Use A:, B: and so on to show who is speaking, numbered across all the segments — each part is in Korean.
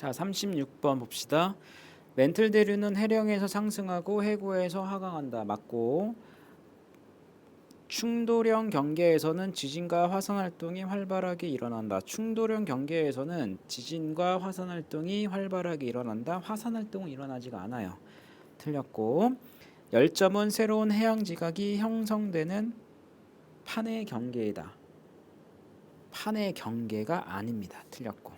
A: 자, 36번 봅시다. 멘틀 대류는 해령에서 상승하고 해구에서 하강한다. 맞고, 충돌형 경계에서는 지진과 화산 활동이 활발하게 일어난다. 충돌형 경계에서는 지진과 화산 활동이 활발하게 일어난다. 화산 활동은 일어나지가 않아요. 틀렸고, 열점은 새로운 해양 지각이 형성되는 판의 경계이다. 판의 경계가 아닙니다. 틀렸고.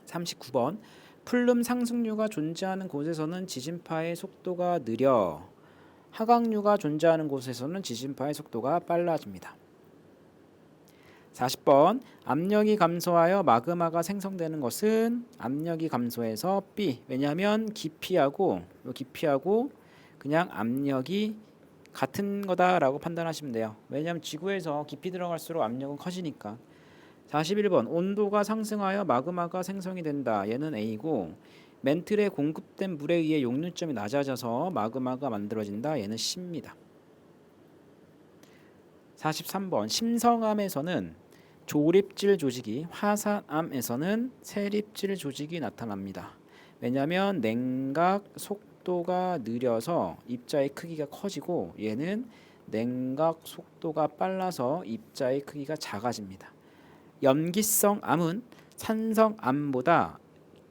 A: 39번 플룸 상승류가 존재하는 곳에서는 지진파의 속도가 느려 하강류가 존재하는 곳에서는 지진파의 속도가 빨라집니다. 40번 압력이 감소하여 마그마가 생성되는 것은 압력이 감소해서 B. 왜냐하면 깊이하고 그냥 압력이 같은 거다라고 판단하시면 돼요. 왜냐하면 지구에서 깊이 들어갈수록 압력은 커지니까. 41번 온도가 상승하여 마그마가 생성이 된다. 얘는 A고, 멘틀에 공급된 물에 의해 용류점이 낮아져서 마그마가 만들어진다. 얘는 C입니다. 43번 심성암에서는 조립질 조직이, 화산암에서는 세립질 조직이 나타납니다. 왜냐하면 냉각 속도가 느려서 입자의 크기가 커지고, 얘는 냉각 속도가 빨라서 입자의 크기가 작아집니다. 염기성 암은 산성암보다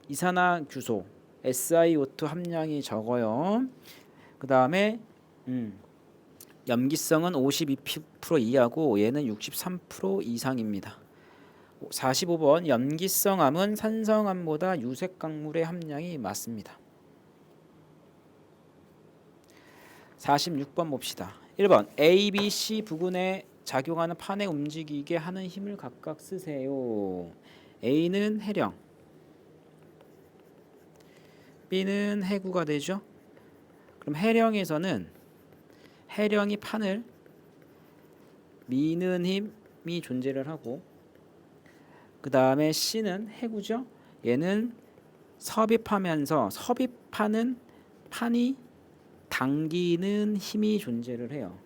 A: 이산화규소 SiO2 함량이 적어요. 그 다음에 염기성은 52% 이하고 얘는 63% 이상입니다. 45번 염기성 암은 산성암보다 유색 강물의 함량이 많습니다. 46번 봅시다. 1번 A, B, C 부근에 작용하는 판에 움직이게 하는 힘을 각각 쓰세요. A는 해령, B는 해구가 되죠. 그럼 해령에서는 해령이 판을 미는 힘이 존재를 하고, 그 다음에 C는 해구죠. 얘는 섭입하면서 섭입하는 판이 당기는 힘이 존재를 해요.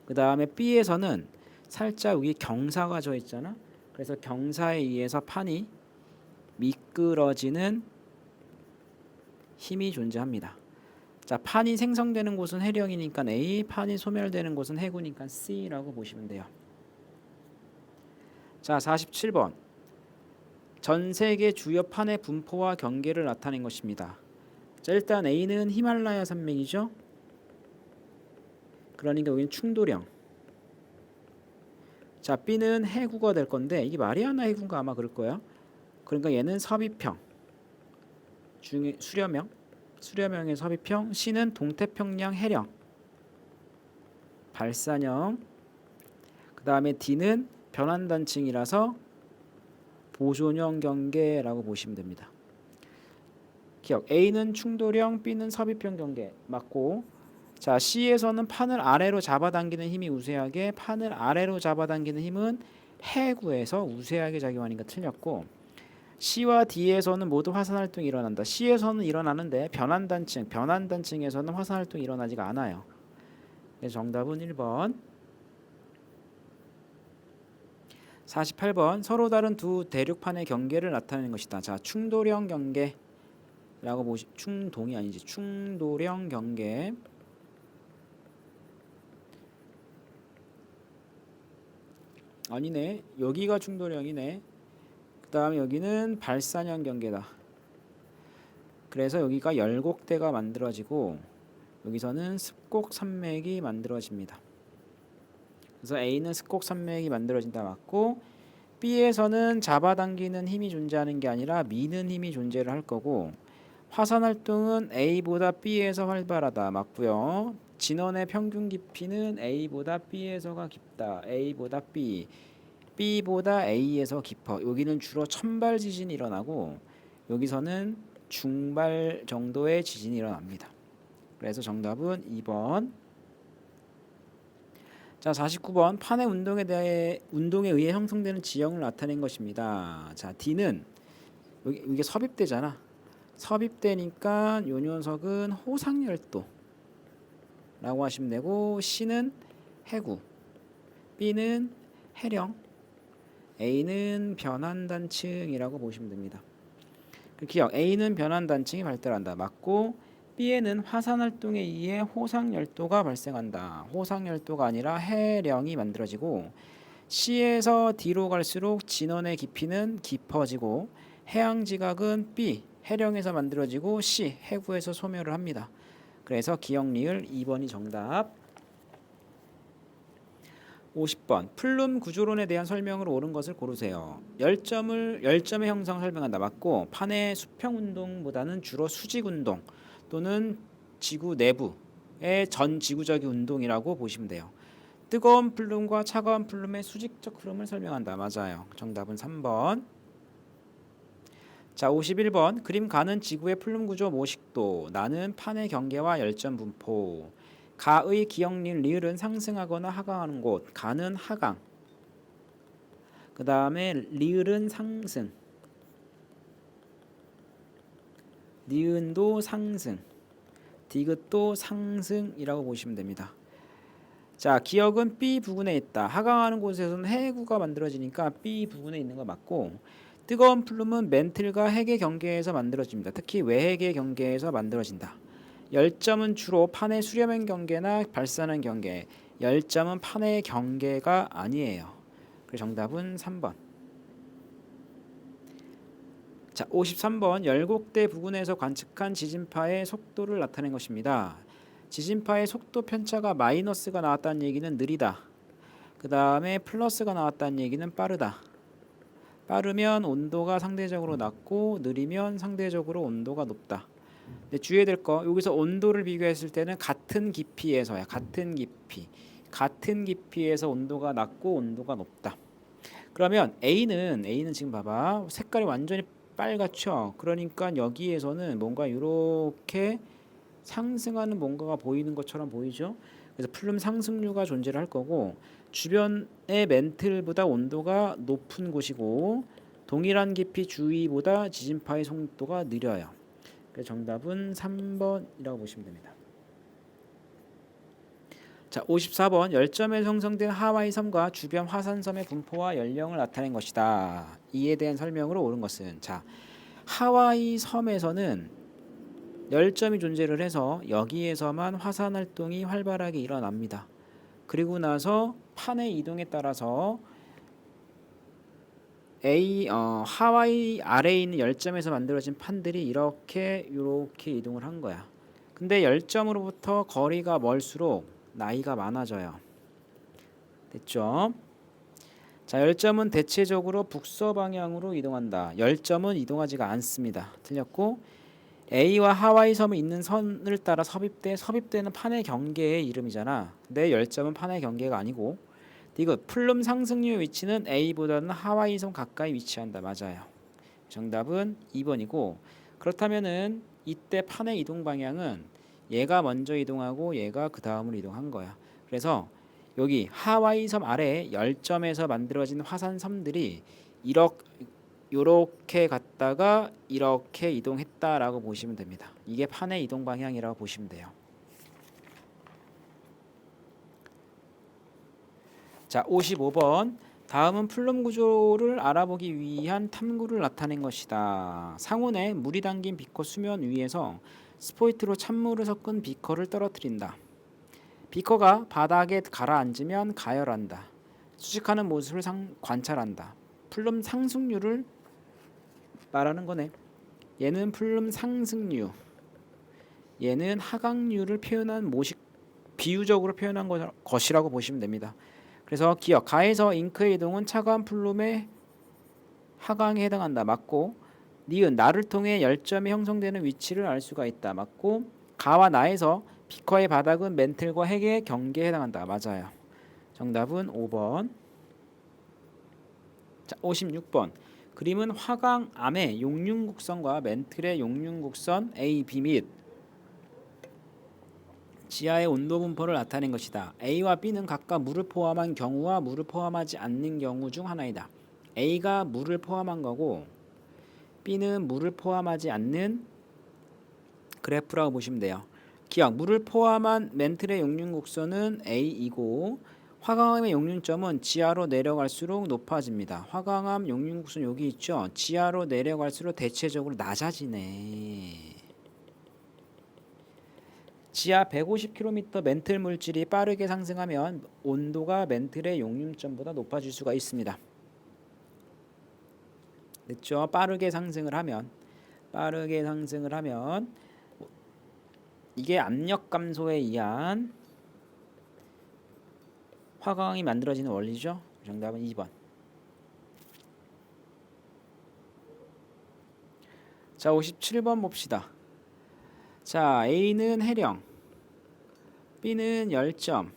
A: 그 다음에 B에서는 살짝 여기 경사가 져 있잖아. 그래서 경사에 의해서 판이 미끄러지는 힘이 존재합니다. 자, 판이 생성되는 곳은 해령이니까 A, 판이 소멸되는 곳은 해구니까 C라고 보시면 돼요. 자, 47번 전 세계 주요 판의 분포와 경계를 나타낸 것입니다. 자, 일단 A는 히말라야 산맥이죠. 그러니까 여기는 충돌형. 자, B는 해구가 될 건데 이게 마리아나 해구가 아마 그럴 거야. 그러니까 얘는 섭입형 중에 수렴형의 섭입형. C는 동태평양 해령 발산형. 그 다음에 D는 변환단층이라서 보존형 경계라고 보시면 됩니다. 기억 A는 충돌형, B는 섭입형 경계 맞고, 자, C에서는 판을 아래로 잡아당기는 힘이 우세하게, 판을 아래로 잡아당기는 힘은 해구에서 우세하게 작용하니까 틀렸고, C와 D에서는 모두 화산 활동이 일어난다. C에서는 일어나는데 변환단층에서는 화산 활동이 일어나지가 않아요. 그래서 정답은 1번. 48번 서로 다른 두 대륙판의 경계를 나타내는 것이다. 자, 충돌형 경계라고 충동이 아니지. 충돌형 경계. 아니네. 여기가 충돌형이네. 그 다음에 여기는 발산형 경계다. 그래서 여기가 열곡대가 만들어지고 여기서는 습곡산맥이 만들어집니다. 그래서 A는 습곡산맥이 만들어진다 맞고, B에서는 잡아당기는 힘이 존재하는 게 아니라 미는 힘이 존재를 할 거고, 화산활동은 A보다 B에서 활발하다 맞고요. 진원의 평균 깊이는 A보다 B에서가 깊다. A보다 B, B보다 A에서 깊어. 여기는 주로 천발 지진이 일어나고 여기서는 중발 정도의 지진이 일어납니다. 그래서 정답은 2번. 자, 49번 판의 운동에 의해 형성되는 지형을 나타낸 것입니다. 자, D는 이게 섭입대잖아. 섭입대니까 요 녀석은 호상열도라고 하시면 되고, C는 해구, B는 해령, A는 변환단층이라고 보시면 됩니다. 기억 A는 변환 단층이 발달한다. 맞고 B에는 화산 활동에 의해 호상 열도가 발생한다. 호상 열도가 아니라 해령이 만들어지고 C에서 D로 갈수록 진원의 깊이는 깊어지고 해양 지각은 B 해령에서 만들어지고 C 해구에서 소멸을 합니다. 그래서 기억 리을 2번이 정답. 50번 플룸 구조론에 대한 설명으로 옳은 것을 고르세요. 열점의 형성 설명한다. 맞고 판의 수평 운동보다는 주로 수직 운동 또는 지구 내부의 전 지구적인 운동이라고 보시면 돼요. 뜨거운 플룸과 차가운 플룸의 수직적 흐름을 설명한다. 맞아요. 정답은 3번. 자, 51번 그림 가는 지구의 플룸 구조 모식도 나는 판의 경계와 열점 분포. 가의 기억 리을은 상승하거나 하강하는 곳. 가는 하강. 그 다음에 리을은 상승. 니은도 상승. 디귿도 상승이라고 보시면 됩니다. 자, 기억은 B 부근에 있다. 하강하는 곳에서는 해구가 만들어지니까 B 부근에 있는 거 맞고 뜨거운 플룸은 멘틀과 핵의 경계에서 만들어집니다. 특히 외핵의 경계에서 만들어진다. 열점은 주로 판의 수렴한 경계나 발산한 경계. 열점은 판의 경계가 아니에요. 그래서 정답은 3번. 자, 53번 열곡대 부근에서 관측한 지진파의 속도를 나타낸 것입니다. 지진파의 속도 편차가 마이너스가 나왔다는 얘기는 느리다. 그 다음에 플러스가 나왔다는 얘기는 빠르다. 빠르면 온도가 상대적으로 낮고 느리면 상대적으로 온도가 높다. 근데 주의해야 될 거 여기서 온도를 비교했을 때는 같은 깊이에서야. 같은 깊이에서 온도가 낮고 온도가 높다. 그러면 A는 지금 봐봐 색깔이 완전히 빨갛죠. 그러니까 여기에서는 뭔가 이렇게 상승하는 뭔가가 보이는 것처럼 보이죠. 그래서 플룸 상승류가 존재를 할 거고 주변의 멘틀보다 온도가 높은 곳이고 동일한 깊이 주위보다 지진파의 속도가 느려요. 그래서 정답은 3번이라고 보시면 됩니다. 자, 54번 열점에 형성된 하와이 섬과 주변 화산섬의 분포와 연령을 나타낸 것이다. 이에 대한 설명으로 옳은 것은 자, 하와이 섬에서는 열점이 존재를 해서 여기에서만 화산 활동이 활발하게 일어납니다. 그리고 나서 판의 이동에 따라서 하와이 아래에 있는 열점에서 만들어진 판들이 이렇게 이동을 한 거야. 근데 열점으로부터 거리가 멀수록 나이가 많아져요. 됐죠? 자, 열점은 대체적으로 북서 방향으로 이동한다. 열점은 이동하지가 않습니다. 틀렸고 A와 하와이 섬이 있는 선을 따라 섭입되는 판의 경계의 이름이잖아. 근데 열점은 판의 경계가 아니고 이거 플룸 상승류의 위치는 A보다는 하와이 섬 가까이 위치한다. 맞아요. 정답은 2번이고 그렇다면은 이때 판의 이동 방향은 얘가 먼저 이동하고 얘가 그 다음으로 이동한 거야. 그래서 여기 하와이 섬 아래 열점에서 만들어진 화산 섬들이 이렇게 갔다가 이렇게 이동했다라고 보시면 됩니다. 이게 판의 이동 방향이라고 보시면 돼요. 자, 55번 다음은 플룸 구조를 알아보기 위한 탐구를 나타낸 것이다. 상온에 물이 담긴 비커 수면 위에서 스포이트로 찬물을 섞은 비커를 떨어뜨린다. 비커가 바닥에 가라앉으면 가열한다. 수식하는 모습을 관찰한다. 플룸 상승률을 말하는 거네. 얘는 플룸 상승류, 얘는 하강류를 표현한 비유적으로 표현한 것이라고 보시면 됩니다. 그래서 기억 가에서 잉크의 이동은 차가운 플룸의 하강에 해당한다. 맞고 니은 나를 통해 열점이 형성되는 위치를 알 수가 있다. 맞고 가와 나에서 비커의 바닥은 멘틀과 핵의 경계에 해당한다. 맞아요. 정답은 5번. 자, 56번 그림은 화강암의 용융곡선과 멘틀의 용융곡선 A, B 및 지하의 온도 분포를 나타낸 것이다. A와 B는 각각 물을 포함한 경우와 물을 포함하지 않는 경우 중 하나이다. A가 물을 포함한 거고 B는 물을 포함하지 않는 그래프라고 보시면 돼요. 기억 물을 포함한 멘틀의 용융곡선은 A이고 화강암의 용륜점은 지하로 내려갈수록 높아집니다. 화강암 용륜국수는 여기 있죠. 지하로 내려갈수록 대체적으로 낮아지네. 지하 150km 멘틀 물질이 빠르게 상승하면 온도가 멘틀의 용륜점보다 높아질 수가 있습니다. 됐죠? 빠르게 상승을 하면 이게 압력 감소에 의한 화강이 만들어지는 원리죠. 정답은 2번. 자, 57번 봅시다. 자, A는 해령, B는 열점,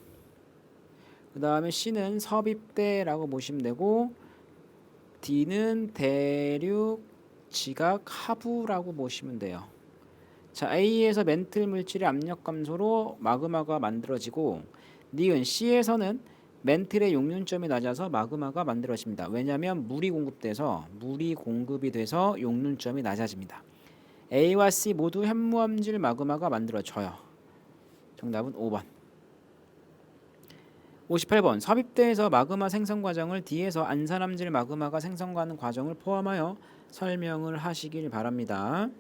A: 그 다음에 C는 섭입대라고 보시면 되고, D는 대륙 지각 하부라고 보시면 돼요. 자, A에서 멘틀 물질의 압력 감소로 마그마가 만들어지고, 니은 C에서는 멘틀의 용륜점이 낮아서 마그마가 만들어집니다. 왜냐하면 물이 공급이 돼서 용륜점이 낮아집니다. A와 C 모두 현무암질 마그마가 만들어져요. 정답은 5번. 58번 섭입대에서 마그마 생성 과정을 D에서 안산암질 마그마가 생성하는 과정을 포함하여 설명을 하시길 바랍니다.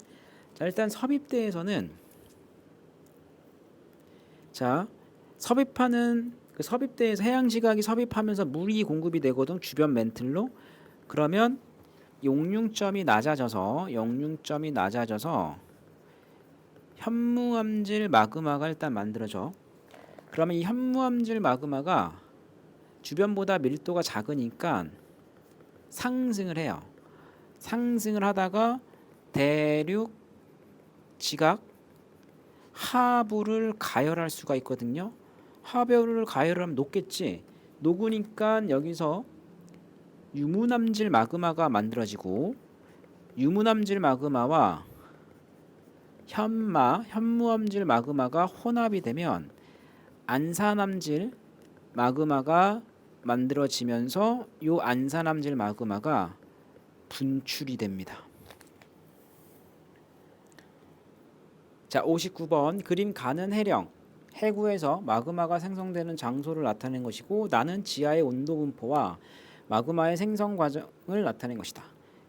A: 자, 일단 섭입대에서는 섭입하는 그 섭입대에서 해양지각이 섭입하면서 물이 공급이 되거든, 주변 멘틀로. 그러면 용융점이 낮아져서 현무암질 마그마가 일단 만들어져. 그러면 이 현무암질 마그마가 주변보다 밀도가 작으니까 상승을 해요. 상승을 하다가 대륙 지각 하부를 가열할 수가 있거든요. 하부를 가열하면 녹겠지. 녹으니까 여기서 유문암질 마그마가 만들어지고, 유문암질 마그마와 현무암질 마그마가 혼합이 되면 안산암질 마그마가 만들어지면서 요 안산암질 마그마가 분출이 됩니다. 자, 59번 그림 가는 해령, 해구에서 마그마가 생성되는 장소를 나타낸 것이고, 나는 지하의 온도 분포와 마그마의 생성 과정을 나타낸 것이다.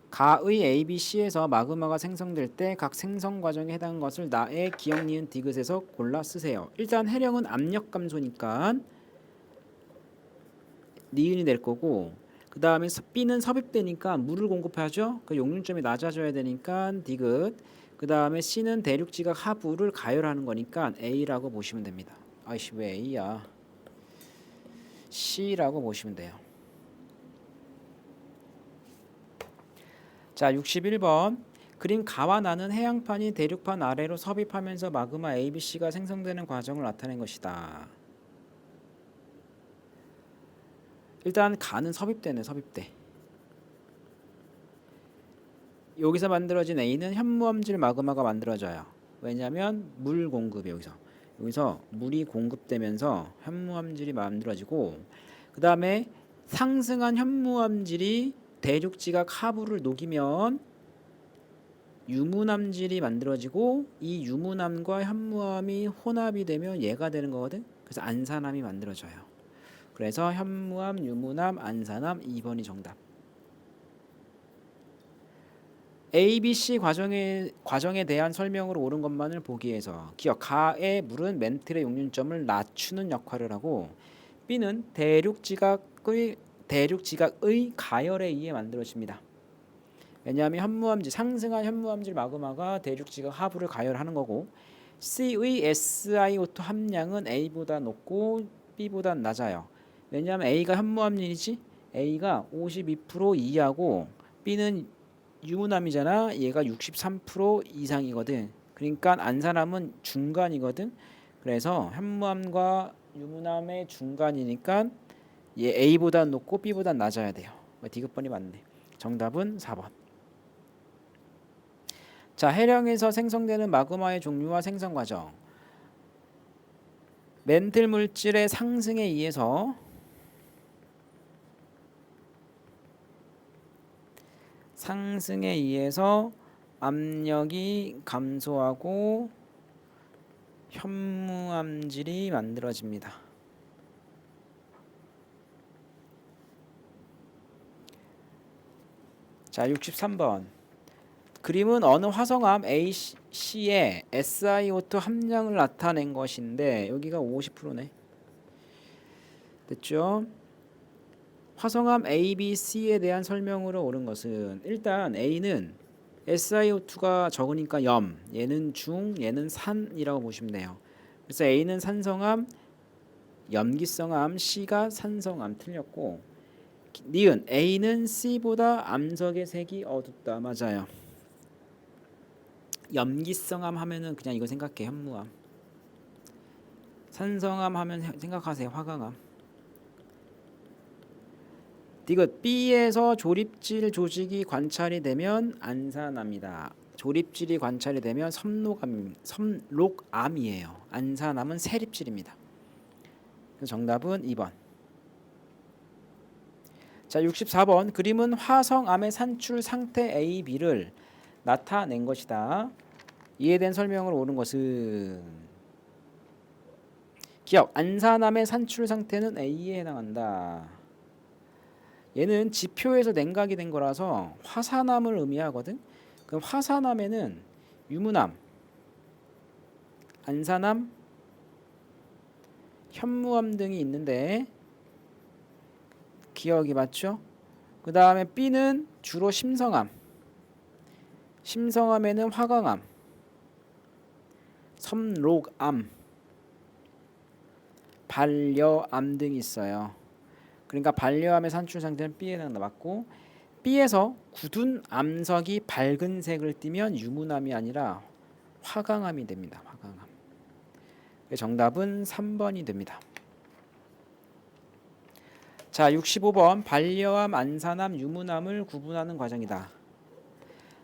A: 가의 A, B, C에서 마그마가 생성될 때 각 생성 과정에 해당하는 것을 나의 기역, 니은, 디귿에서 골라 쓰세요. 일단 해령은 압력 감소니까 니은이 될 거고, 그 다음에 B는 섭입되니까 물을 공급하죠. 그 용륜점이 낮아져야 되니까 디귿. 그 다음에 C는 대륙지각 하부를 가열하는 거니까 A라고 보시면 됩니다. 아이씨, 왜 A야? C라고 보시면 돼요. 자, 61번 그림 가와 나는 해양판이 대륙판 아래로 섭입하면서 마그마 ABC가 생성되는 과정을 나타낸 것이다. 일단 가는 섭입대네, 섭입대. 여기서 만들어진 A는 현무암질 마그마가 만들어져요. 왜냐하면 물 공급이 여기서 물이 공급되면서 현무암질이 만들어지고, 그 다음에 상승한 현무암질이 대륙지각 하부를 녹이면 유문암질이 만들어지고, 이 유문암과 현무암이 혼합이 되면 얘가 되는 거거든. 그래서 안산암이 만들어져요. 그래서 현무암, 유문암, 안산암 2번이 정답. A, B, C 과정에 대한 설명으로 옳은 것만을 보기 위해서 기억, 가의 물은 멘틀의 용륜점을 낮추는 역할을 하고, B는 대륙지각의 가열에 의해 만들어집니다. 왜냐하면 상승한 현무암질 마그마가 대륙지각 하부를 가열하는 거고, C의 SiO2 함량은 A보다 높고 B보다 낮아요. 왜냐하면 A가 현무암질이지, A가 52% 이하고 B는 유문암이잖아. 얘가 63% 이상이거든. 그러니까 안산암은 중간이거든. 그래서 현무암과 유문암의 중간이니까 얘 A보다 높고 B보다 낮아야 돼요. 디귿번이 맞네. 정답은 4번. 자, 해령에서 생성되는 마그마의 종류와 생성 과정. 멘틀 물질의 상승에 의해서 압력이 감소하고 현무암질이 만들어집니다. 자, 63번. 그림은 어느 화성암 AC의 SiO2 함량을 나타낸 것인데 여기가 50%네. 됐죠? 화성암 A, B, C에 대한 설명으로 옳은 것은 일단 A는 SiO2가 적으니까 염, 얘는 중, 얘는 산이라고 보시면 돼요. 그래서 A는 산성암, 염기성암, C가 산성암 틀렸고 니은 A는 C보다 암석의 색이 어둡다. 맞아요. 염기성암 하면은 그냥 이거 생각해. 현무암. 산성암 하면 생각하세요. 화강암. 디귿 B에서 조립질 조직이 관찰이 되면 안산암이다. 조립질이 관찰이 되면 섬록암이에요. 안산암은 세립질입니다. 그래서 정답은 2번. 자, 64번. 그림은 화성암의 산출 상태 A, B를 나타낸 것이다. 이에 대한 설명을 옳은 것은 기억. 안산암의 산출 상태는 A에 해당한다. 얘는 지표에서 냉각이 된 거라서 화산암을 의미하거든. 그럼 화산암에는 유문암, 안산암, 현무암 등이 있는데 기억이 맞죠? 그 다음에 B는 주로 심성암, 심성암에는 화강암, 섬록암, 반려암 등이 있어요. 그러니까 반려암의 산출 상태는 B에 해당한다. 맞고 B에서 굳은 암석이 밝은 색을 띠면 유문암이 아니라 화강암이 됩니다. 화강암. 정답은 3번이 됩니다. 자, 65번. 반려암, 안산암, 유문암을 구분하는 과정이다.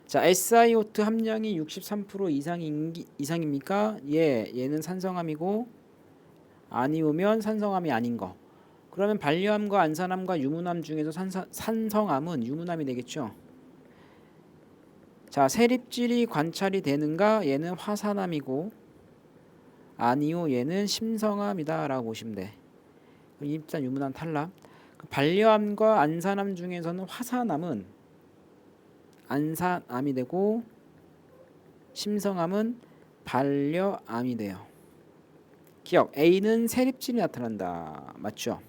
A: 자, SiO2 함량이 63% 이상입니까? 예, 얘는 산성암이고 아니오면 산성암이 아닌 거. 그러면 반려암과 안산암과 유문암 중에서 산성암은 유문암이 되겠죠. 자, 세립질이 관찰이 되는가? 얘는 화산암이고 아니오, 얘는 심성암이다 라고 보시면 돼. 일단 유문암 탈락. 반려암과 안산암 중에서는 화산암은 안산암이 되고 심성암은 반려암이 돼요. 기억. A는 세립질이 나타난다. 맞죠?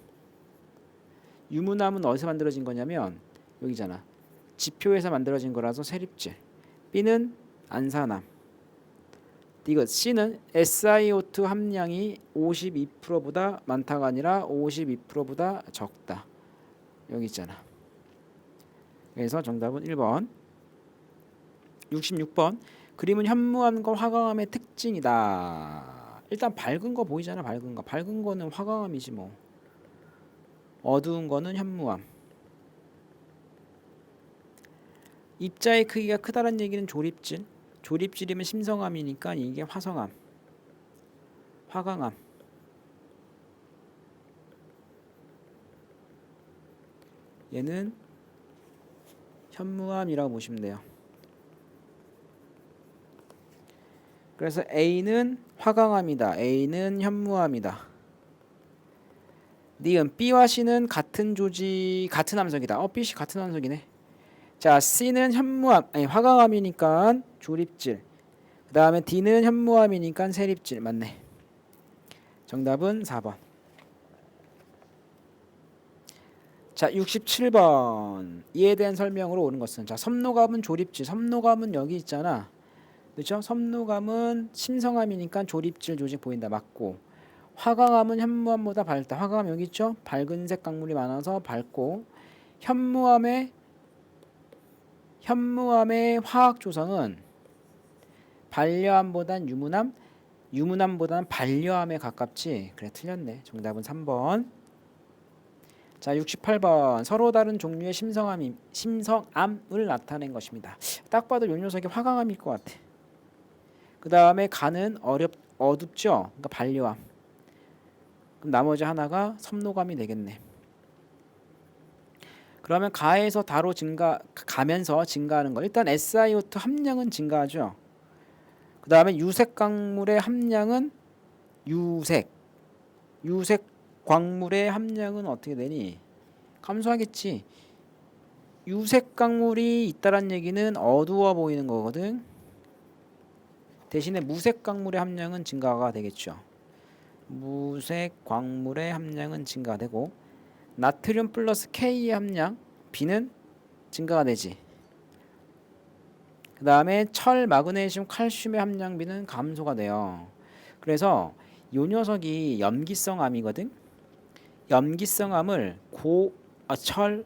A: 유문암은 어디서 만들어진 거냐면 여기잖아. 지표에서 만들어진 거라서 세립질. B는 안산암. 디귿. C는 SiO2 함량이 52%보다 많다가 아니라 52%보다 적다. 여기 있잖아. 그래서 정답은 1번. 66번. 그림은 현무암과 화강암의 특징이다. 일단 밝은 거 보이잖아. 밝은 거. 밝은 거는 화강암이지 뭐. 어두운 거는 현무암. 입자의 크기가 크다는 얘기는 조립질. 조립질이면 심성암이니까 이게 화성암. 화강암. 얘는 현무암이라고 보시면 돼요. 그래서 A는 화강암이다. A는 현무암이다. 니은 B와 C는 같은 조직, 같은 함석이다. B, C 같은 함석이네. 자, C는 화강암이니까 조립질. 그 다음에 D는 현무암이니까 세립질. 맞네. 정답은 4번. 자, 67번. 이에 대한 설명으로 옳은 것은 자, 섬록암은 조립질. 섬록암은 여기 있잖아. 그렇죠? 섬록암은 심성암이니까 조립질 조직 보인다. 맞고. 화강암은 현무암보다 밝다. 화강암 여기 있죠? 밝은색 강물이 많아서 밝고 현무암의 화학 조성은 반려암보단 유문암보다는 반려암에 가깝지. 그래, 틀렸네. 정답은 3번. 자, 68번. 서로 다른 종류의 심성암을 나타낸 것입니다. 딱 봐도 요 녀석이 화강암일 것 같아. 그 다음에 간은 어둡죠? 그러니까 반려암. 그럼 나머지 하나가 섬록암이 되겠네. 그러면 가에서 가면서 증가하는 거. 일단 SiO2 함량은 증가하죠. 그 다음에 유색 광물의 함량은 유색 광물의 함량은 어떻게 되니? 감소하겠지. 유색 강물이 있다란 얘기는 어두워 보이는 거거든. 대신에 무색 강물의 함량은 증가가 되겠죠. 무색 광물의 함량은 증가되고 나트륨 플러스 K의 함량 B는 증가가 되지. 그 다음에 철, 마그네슘, 칼슘의 함량 B는 감소가 돼요. 그래서 이 녀석이 염기성 암이거든. 염기성 암을 철,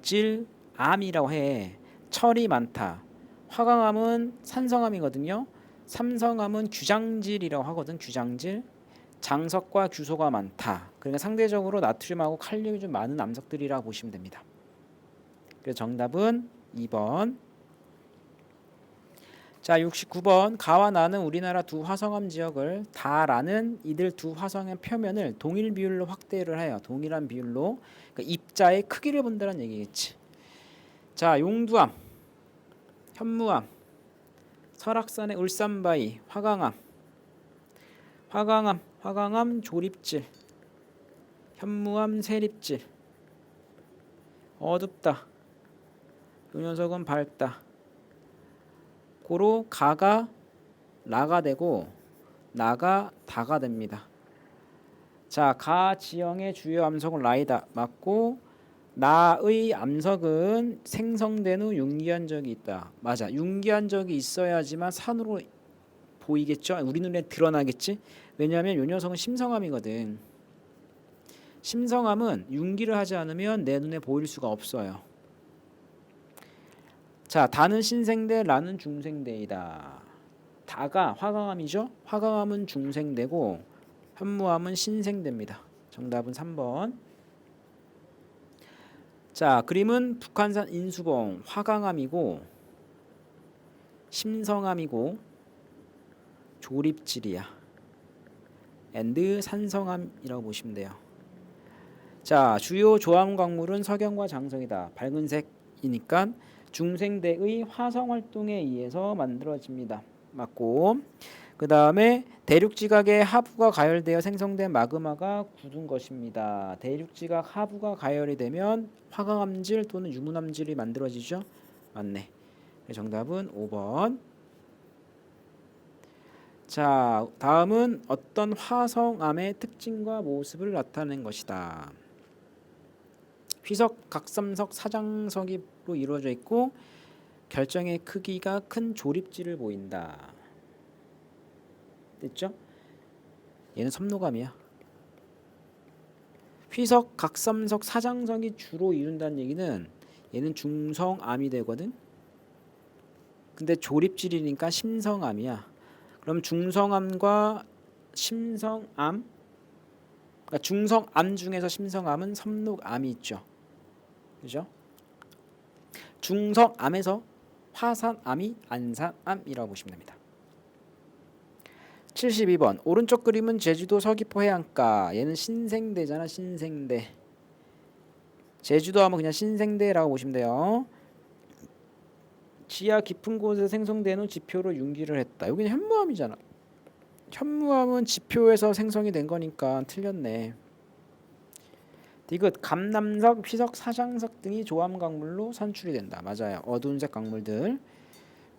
A: 질, 암이라고 해. 철이 많다. 화강암은 산성암이거든요. 삼성암은 규장질이라고 하거든. 규장질. 장석과 규소가 많다. 그러니까 상대적으로 나트륨하고 칼륨이 좀 많은 암석들이라고 보시면 됩니다. 그래서 정답은 2번. 자, 69번. 가와 나는 우리나라 두 화성암 지역을 다라는 이들 두 화성의 표면을 동일 비율로 확대를 해요. 동일한 비율로. 그러니까 입자의 크기를 본다는 얘기겠지. 자, 용두암, 현무암, 설악산의 울산바위, 화강암 조립질, 현무암 세립질. 어둡다. 이 녀석은 밝다. 고로 가가 라가 되고 나가 다가 됩니다. 자, 가 지형의 주요 암석은 라이다. 맞고 나의 암석은 생성된 후 융기한 적이 있다. 맞아. 융기한 적이 있어야지만 산으로 보이겠죠. 우리 눈에 드러나겠지. 왜냐하면 이 녀석은 심성암이거든. 심성암은 융기를 하지 않으면 내 눈에 보일 수가 없어요. 자, 다는 신생대, 라는 중생대이다. 다가 화강암이죠. 화강암은 중생대고 현무암은 신생대입니다. 정답은 3번. 자, 그림은 북한산 인수봉 화강암이고 심성암이고 조립질이야. 앤드 산성암이라고 보시면 돼요. 자, 주요 조암 광물은 석영과 장석이다. 밝은 색이니까 중생대의 화성 활동에 의해서 만들어집니다. 맞고 그 다음에 대륙지각의 하부가 가열되어 생성된 마그마가 굳은 것입니다. 대륙지각 하부가 가열이 되면 화강암질 또는 유문암질이 만들어지죠. 맞네. 정답은 5번. 자, 다음은 어떤 화성암의 특징과 모습을 나타낸 것이다. 휘석, 각삼석, 사장석으로 이루어져 있고 결정의 크기가 큰 조립질을 보인다. 됐죠? 얘는 섬노감이야. 휘석, 각삼석, 사장석이 주로 이룬다는 얘기는 얘는 중성암이 되거든. 근데 조립질이니까 심성암이야. 그럼 중성암과 심성암, 그러니까 중성암 중에서 심성암은 섬록암이 있죠. 그죠? 중성암에서 화산암이 안산암이라고 보시면 됩니다. 72번. 오른쪽 그림은 제주도 서귀포 해안가. 얘는 신생대잖아. 신생대. 제주도 하면 그냥 신생대라고 보시면 돼요. 지하 깊은 곳에 생성된 후 지표로 융기를 했다. 여기는 현무암이잖아. 현무암은 지표에서 생성이 된 거니까 틀렸네. 디귿, 감남석, 휘석, 사장석 등이 조암 강물로 산출이 된다. 맞아요. 어두운색 강물들.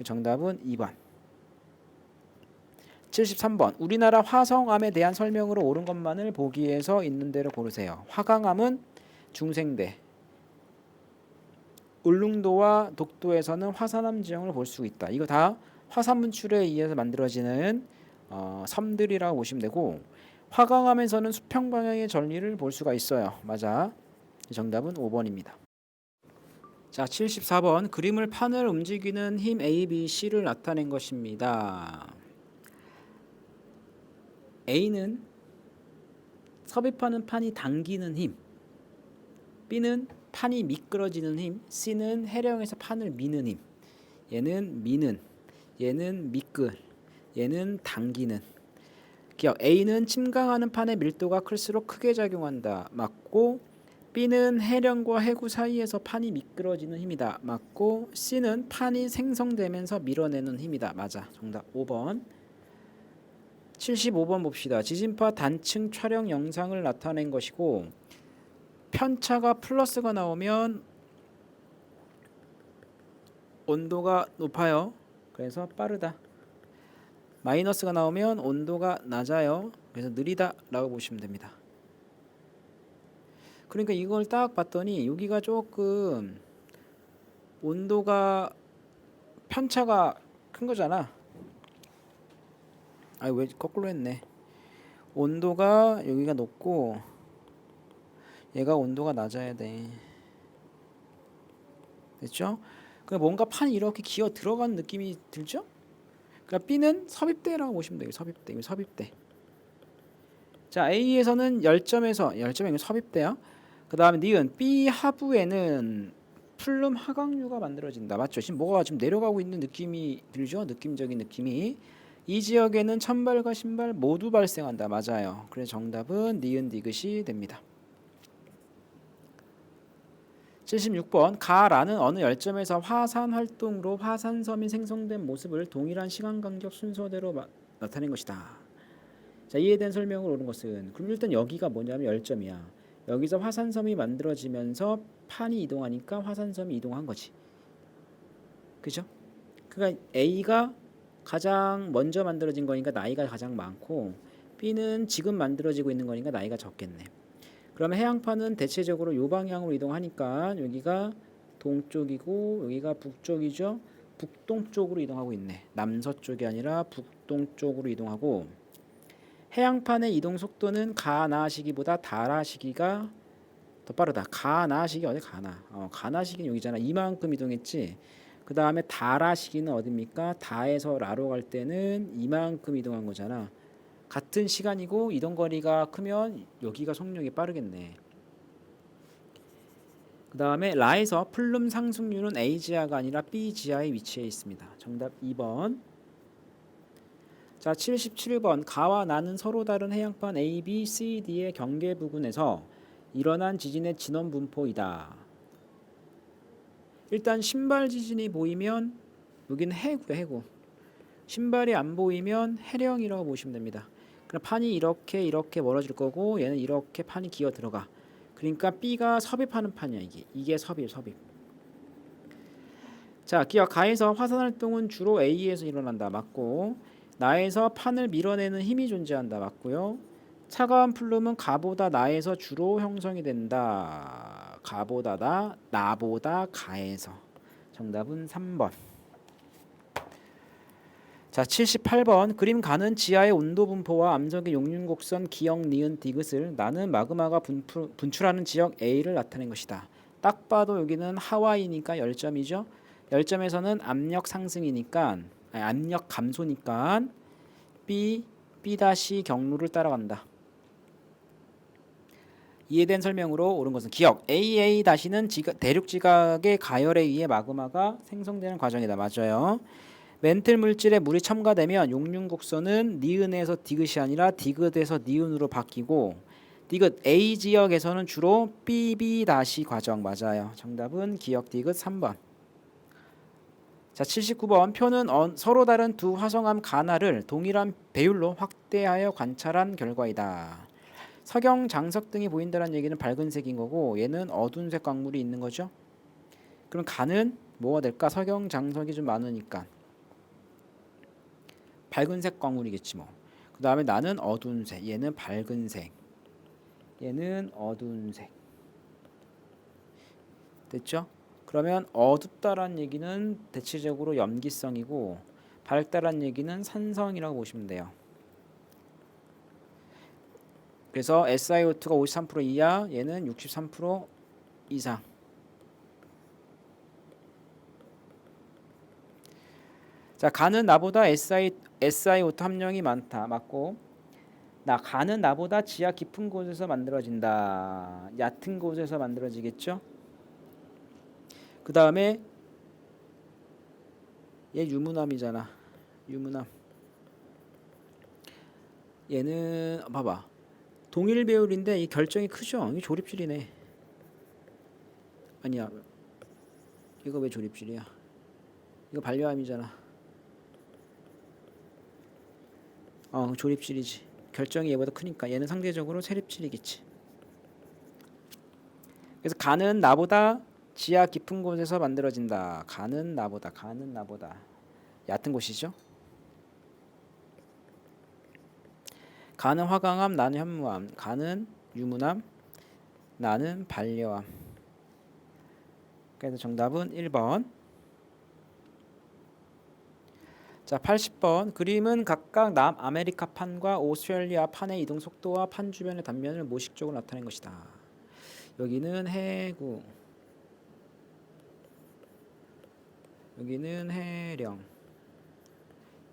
A: 정답은 2번. 73번. 우리나라 화성암에 대한 설명으로 옳은 것만을 보기에서 있는 대로 고르세요. 화강암은 중생대. 울릉도와 독도에서는 화산암 지형을 볼 수 있다. 이거 다 화산 분출에 의해서 만들어지는 섬들이라고 보시면 되고 화강암에서는 수평 방향의 전리를 볼 수가 있어요. 맞아. 정답은 5번입니다. 자, 74번. 그림을 판을 움직이는 힘 A, B, C를 나타낸 것입니다. A는 섭입하는 판이 당기는 힘, B는 판이 미끄러지는 힘, C는 해령에서 판을 미는 힘. 얘는 미는, 얘는 미끌, 얘는 당기는. 기억 A는 침강하는 판의 밀도가 클수록 크게 작용한다. 맞고 B는 해령과 해구 사이에서 판이 미끄러지는 힘이다. 맞고 C는 판이 생성되면서 밀어내는 힘이다. 맞아. 정답 5번. 75번 봅시다. 지진파 단층 촬영 영상을 나타낸 것이고 편차가 플러스가 나오면 온도가 높아요. 그래서 빠르다. 마이너스가 나오면 온도가 낮아요. 그래서 느리다라고 보시면 됩니다. 그러니까 이걸 딱 봤더니 여기가 조금 온도가 편차가 큰 거잖아. 아, 왜 거꾸로 했네. 온도가 여기가 높고 얘가 온도가 낮아야 돼. 됐죠? 그러니까 뭔가 판이 이렇게 기어 들어가는 느낌이 들죠? 그러니까 B는 섭입대라고 보시면 돼요. 섭입대. 이거 섭입대. 자, A에서는 열점이 섭입대야. 그 다음에 니은 B 하부에는 플룸 하강류가 만들어진다. 맞죠? 지금 뭐가 지금 내려가고 있는 느낌이 들죠? 느낌적인 느낌이. 이 지역에는 찬발과 신발 모두 발생한다. 맞아요. 그래서 정답은 니은 디귿이 됩니다. 76번 가라는 어느 열점에서 화산 활동으로 화산섬이 생성된 모습을 동일한 시간 간격 순서대로 나타낸 것이다. 자, 이에 대한 설명을 옳은 것은 그럼 일단 여기가 뭐냐면 열점이야. 여기서 화산섬이 만들어지면서 판이 이동하니까 화산섬이 이동한 거지. 그죠? 그러니까 A가 가장 먼저 만들어진 거니까 나이가 가장 많고 B는 지금 만들어지고 있는 거니까 나이가 적겠네. 그러면 해양판은 대체적으로 요 방향으로 이동하니까 여기가 동쪽이고 여기가 북쪽이죠. 북동쪽으로 이동하고 있네. 남서쪽이 아니라 북동쪽으로 이동하고 해양판의 이동 속도는 가나 시기보다 다라 시기가 더 빠르다. 가나 시기 어디 가나? 가나 시기는 여기잖아. 이만큼 이동했지. 그 다음에 다라 시기는 어딥니까? 다에서 라로 갈 때는 이만큼 이동한 거잖아. 같은 시간이고 이동 거리가 크면 여기가 속력이 빠르겠네. 그 다음에 라에서 플룸 상승률은 A 지하가 아니라 B 지하에 위치해 있습니다. 정답 2번. 자, 77번 가와 나는 서로 다른 해양판 A, B, C, D의 경계 부근에서 일어난 지진의 진원 분포이다. 일단 신발 지진이 보이면 여기는 해구야, 해구. 신발이 안 보이면 해령이라고 보시면 됩니다. 그럼 판이 이렇게 멀어질 거고 얘는 이렇게 판이 기어 들어가. 그러니까 B가 섭입하는 판이야. 이게 섭입. 자, 기억 가에서 화산 활동은 주로 A에서 일어난다. 맞고 나에서 판을 밀어내는 힘이 존재한다. 맞고요. 차가운 플룸은 가보다 나에서 주로 형성이 된다. 가보다 나보다 가에서. 정답은 3번. 자, 78번 그림 가는 지하의 온도 분포와 암석의 용융곡선 기역 니은 디귿을 나는 마그마가 분출하는 지역 A를 나타낸 것이다. 딱 봐도 여기는 하와이니까 열점이죠. 열점에서는 압력 상승이니까 압력 감소니까 B 경로를 따라간다. 이에 대한 설명으로 옳은 것은 기억 AA-는 대륙 지각의 가열에 의해 마그마가 생성되는 과정이다. 맞아요. 멘틀 물질에 물이 첨가되면 용융곡선은 니은에서 디귿이 아니라 디귿에서 니은으로 바뀌고 디귿 A 지역에서는 주로 BB- 과정. 맞아요. 정답은 기역 디귿 3번. 자, 79번 표는 서로 다른 두 화성암 가나를 동일한 배율로 확대하여 관찰한 결과이다. 석영, 장석 등이 보인다는 얘기는 밝은색인 거고 얘는 어두운색 광물이 있는 거죠. 그럼 가는 뭐가 될까? 석영, 장석이 좀 많으니까 밝은색 광물이겠지 뭐. 그 다음에 나는 어두운색, 얘는 밝은색, 얘는 어두운색. 됐죠? 그러면 어둡다란 얘기는 대체적으로 염기성이고 밝다란 얘기는 산성이라고 보시면 돼요. 그래서 SiO2가 53% 이하, 얘는 63% 이상. 자, 가는 나보다 SiO2 함량이 많다. 맞고 가는 나보다 지하 깊은 곳에서 만들어진다. 얕은 곳에서 만들어지겠죠. 그 다음에 얘 유문암이잖아. 유문암. 얘는 봐봐. 동일 배율인데 이 결정이 크죠. 이게 조립질이네. 아니야. 이거 왜 조립질이야? 이거 반려암이잖아. 조립질이지. 결정이 얘보다 크니까 얘는 상대적으로 세립질이겠지. 그래서 가는 나보다 지하 깊은 곳에서 만들어진다. 가는 나보다. 얕은 곳이죠. 가는 화강암, 나는 현무암. 가는 유문암, 나는 반려암. 그래서 정답은 1번. 자, 80번. 그림은 각각 남아메리카 판과 오스트레일리아 판의 이동 속도와 판 주변의 단면을 모식적으로 나타낸 것이다. 여기는 해구, 여기는 해령,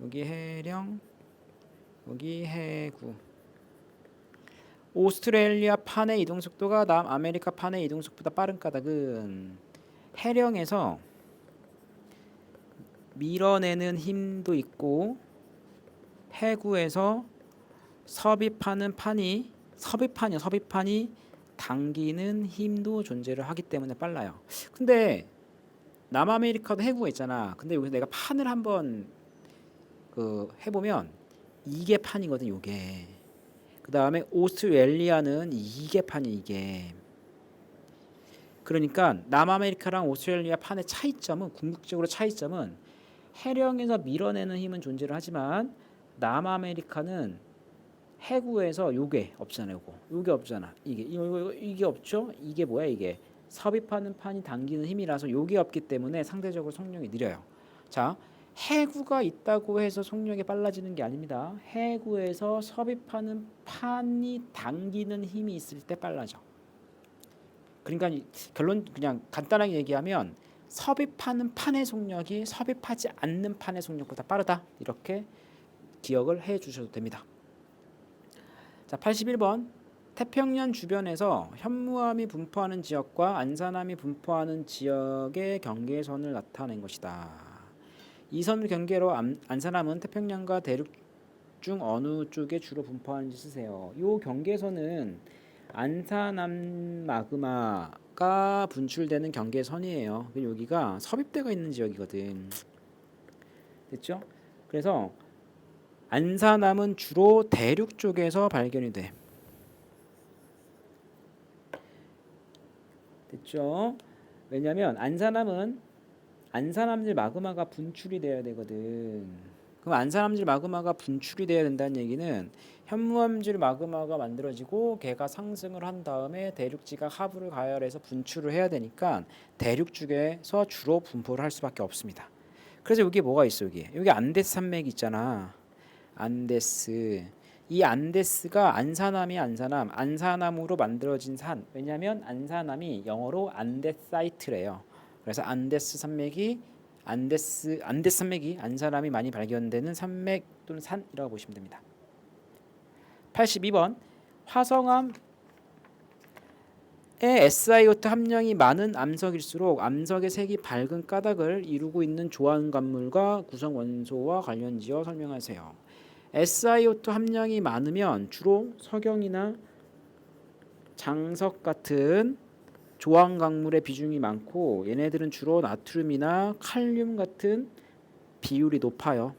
A: 여기 해령, 여기 해구. 오스트레일리아 판의 이동 속도가 남아메리카 판의 이동 속도보다 빠른 까닭은 해령에서 밀어내는 힘도 있고 해구에서 섭입판이 당기는 힘도 존재를 하기 때문에 빨라요. 근데 남아메리카도 해구가 있잖아. 근데 여기서 내가 판을 한번 해보면 이게 판이거든. 요게. 그 다음에 오스트레일리아는 이게 판이 이게. 그러니까 남아메리카랑 오스트레일리아 판의 차이점은 궁극적으로 차이점은 해령에서 밀어내는 힘은 존재를 하지만 남아메리카는 해구에서 요게 없잖아요. 요게 없잖아. 이게 없죠. 이게 뭐야 이게 섭입하는 판이 당기는 힘이라서 요게 없기 때문에 상대적으로 속력이 느려요. 자, 해구가 있다고 해서 속력이 빨라지는 게 아닙니다. 해구에서 섭입하는 판이 당기는 힘이 있을 때 빨라져. 그러니까 결론 그냥 간단하게 얘기하면 섭입하는 판의 속력이 섭입하지 않는 판의 속력보다 빠르다. 이렇게 기억을 해 주셔도 됩니다. 자, 81번. 태평양 주변에서 현무암이 분포하는 지역과 안산암이 분포하는 지역의 경계선을 나타낸 것이다. 이 선 경계로 안산암은 태평양과 대륙 중 어느 쪽에 주로 분포하는지 쓰세요. 이 경계선은 안산암 마그마가 분출되는 경계선이에요. 여기가 섭입대가 있는 지역이거든. 됐죠? 그래서 안산암은 주로 대륙 쪽에서 발견이 돼. 됐죠? 왜냐면 안산암은 안산암질 마그마가 분출이 돼야 되거든. 그럼 안산암질 마그마가 분출이 돼야 된다는 얘기는 현무암질 마그마가 만들어지고 걔가 상승을 한 다음에 대륙지각 하부를 가열해서 분출을 해야 되니까 대륙 쪽에서 주로 분포를 할 수밖에 없습니다. 그래서 여기 뭐가 있어? 여기 안데스 산맥이 있잖아. 안데스. 이 안데스가 안산암이 안산암으로 만들어진 산. 왜냐하면 안산암이 영어로 안데사이트래요. 그래서 안데스 산맥이 안산암이 많이 발견되는 산맥 또는 산이라고 보시면 됩니다. 82번. 화성암의 SiO2 함량이 많은 암석일수록 암석의 색이 밝은 까닭을 이루고 있는 조합관물과 구성 원소와 관련지어 설명하세요. SiO2 함량이 많으면 주로 석영이나 장석 같은 조항 광물의 비중이 많고 얘네들은 주로 나트륨이나 칼륨 같은 비율이 높아요.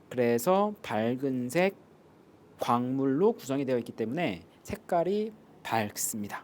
A: 그래서 밝은색 광물로 구성이 되어 있기 때문에 색깔이 밝습니다.